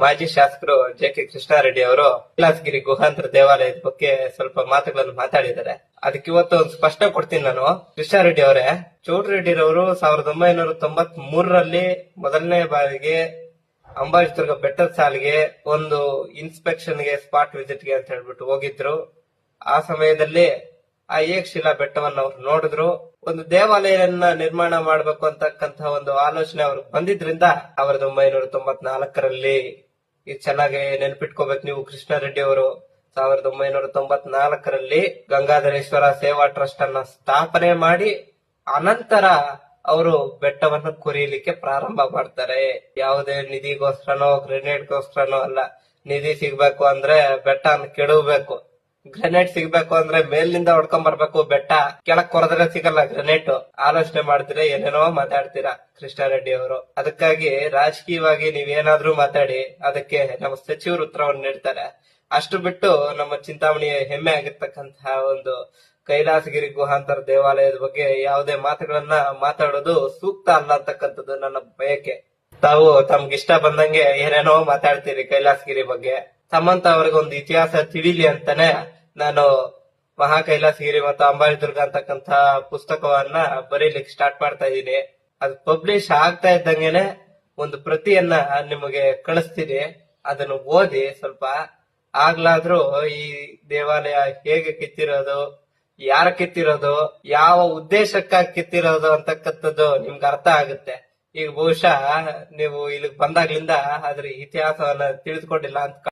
ಮಾಜಿ ಶಾಸಕರು ಜೆ.ಕೆ. ಕೃಷ್ಣಾರೆಡ್ಡಿ ಅವರು ಕೈಲಾಸಗಿರಿ ಗುಹಾಂತರ ದೇವಾಲಯದ ಬಗ್ಗೆ ಸ್ವಲ್ಪ ಮಾತುಗಳನ್ನು ಮಾತಾಡಿದ್ದಾರೆ. ಅದಕ್ಕೆ ಇವತ್ತು ಒಂದು ಸ್ಪಷ್ಟ ಕೊಡ್ತೀನಿ ನಾನು. ಕೃಷ್ಣಾರೆಡ್ಡಿ ಅವರೇ, ಚೌಡರೆಡ್ಡಿರವರು 1993ರಲ್ಲಿ ಮೊದಲನೇ ಬಾರಿಗೆ ಅಂಬಾಜಿದುರ್ಗ ಬೆಟ್ಟದ ಸಾಲಿಗೆ ಒಂದು ಇನ್ಸ್ಪೆಕ್ಷನ್ ಗೆ, ಸ್ಪಾಟ್ ವಿಸಿಟ್ ಗೆ ಅಂತ ಹೇಳ್ಬಿಟ್ಟು ಹೋಗಿದ್ರು. ಆ ಸಮಯದಲ್ಲಿ ಆ ಏಕಶಿಲಾ ಬೆಟ್ಟವನ್ನ ಅವ್ರು ನೋಡಿದ್ರು. ಒಂದು ದೇವಾಲಯವನ್ನ ನಿರ್ಮಾಣ ಮಾಡ್ಬೇಕು ಅಂತಕ್ಕಂತ ಒಂದು ಆಲೋಚನೆ ಅವ್ರಿಗೆ ಬಂದಿದ್ರಿಂದ 1994ರಲ್ಲಿ ಇದು ಚೆನ್ನಾಗಿ ನೆನ್ಪಿಟ್ಕೋಬೇಕು ನೀವು. ಕೃಷ್ಣಾರೆಡ್ಡಿ ಅವರು 1994ರಲ್ಲಿ ಗಂಗಾಧರೇಶ್ವರ ಸೇವಾ ಟ್ರಸ್ಟ್ ಅನ್ನ ಸ್ಥಾಪನೆ ಮಾಡಿ ಅನಂತರ ಅವರು ಬೆಟ್ಟವನ್ನು ಕೊರಿಯಲಿಕ್ಕೆ ಪ್ರಾರಂಭ ಮಾಡ್ತಾರೆ. ಯಾವುದೇ ನಿಧಿಗೋಸ್ಕರನೋ ಗ್ರೆನೇಡ್ಗೋಸ್ಕರನೋ ಅಲ್ಲ. ನಿಧಿ ಸಿಗ್ಬೇಕು ಅಂದ್ರೆ ಬೆಟ್ಟನ ಕೆಡವಬೇಕು, ಗ್ರೆನೇಡ್ ಸಿಗ್ಬೇಕು ಅಂದ್ರೆ ಮೇಲಿಂದ ಹೊಡ್ಕೊಂಡ್ ಬರ್ಬೇಕು, ಬೆಟ್ಟ ಕೆಳಕ್ ಕೊರದ್ರೆ ಸಿಗಲ್ಲ ಗ್ರೆನೇಟ್. ಆಲೋಚನೆ ಮಾಡಿದ್ರೆ ಏನೇನೋ ಮಾತಾಡ್ತೀರಾ ಕೃಷ್ಣಾರೆಡ್ಡಿ ಅವರು. ಅದಕ್ಕಾಗಿ ರಾಜಕೀಯವಾಗಿ ನೀವೇನಾದ್ರೂ ಮಾತಾಡಿ ಅದಕ್ಕೆ ನಮ್ಮ ಸಚಿವರು ಉತ್ತರವನ್ನು ನೀಡ್ತಾರೆ. ಅಷ್ಟು ಬಿಟ್ಟು ನಮ್ಮ ಚಿಂತಾಮಣಿ ಹೆಮ್ಮೆ ಆಗಿರ್ತಕ್ಕಂತಹ ಒಂದು ಕೈಲಾಸಗಿರಿ ಗುಹಾಂತರ ದೇವಾಲಯದ ಬಗ್ಗೆ ಯಾವುದೇ ಮಾತುಗಳನ್ನ ಮಾತಾಡೋದು ಸೂಕ್ತ ಅಲ್ಲ ಅಂತಕ್ಕಂಥದ್ದು ನನ್ನ ಬಯಕೆ. ತಾವು ತಮ್ಗಿಷ್ಟ ಬಂದಂಗೆ ಏನೇನೋ ಮಾತಾಡ್ತೀರಿ ಕೈಲಾಸಗಿರಿ ಬಗ್ಗೆ. ಸಮಂತ ಅವ್ರಿಗೆ ಒಂದು ಇತಿಹಾಸ ತಿಳಿಲಿ ಅಂತಾನೆ ನಾನು ಮಹಾ ಕೈಲಾಸಗಿರಿ ಮತ್ತು ಅಂಬಾಜಿದುರ್ಗ ಅಂತಕ್ಕಂತ ಪುಸ್ತಕವನ್ನ ಬರೀಲಿಕ್ಕೆ ಸ್ಟಾರ್ಟ್ ಮಾಡ್ತಾ ಇದ್ದೀನಿ. ಅದು ಪಬ್ಲಿಷ್ ಆಗ್ತಾ ಇದ್ದಂಗೆನೆ ಒಂದು ಪ್ರತಿಯನ್ನ ನಿಮಗೆ ಕಳಿಸ್ತೀನಿ. ಅದನ್ನು ಓದಿ ಸ್ವಲ್ಪ ಆಗ್ಲಾದ್ರೂ ಈ ದೇವಾಲಯ ಹೇಗೆ ಕಿತ್ತಿರೋದು, ಯಾರ ಕಿತ್ತಿರೋದು, ಯಾವ ಉದ್ದೇಶಕ್ಕಾಗಿ ಕಿತ್ತಿರೋದು ಅಂತಕ್ಕಂಥದ್ದು ನಿಮ್ಗೆ ಅರ್ಥ ಆಗುತ್ತೆ. ಈಗ ಬಹುಶಃ ನೀವು ಇಲ್ಲಿಗೆ ಬಂದಾಗ್ಲಿಂದ ಅದ್ರ ಇತಿಹಾಸವನ್ನ ತಿಳಿದುಕೊಂಡಿಲ್ಲ ಅಂತ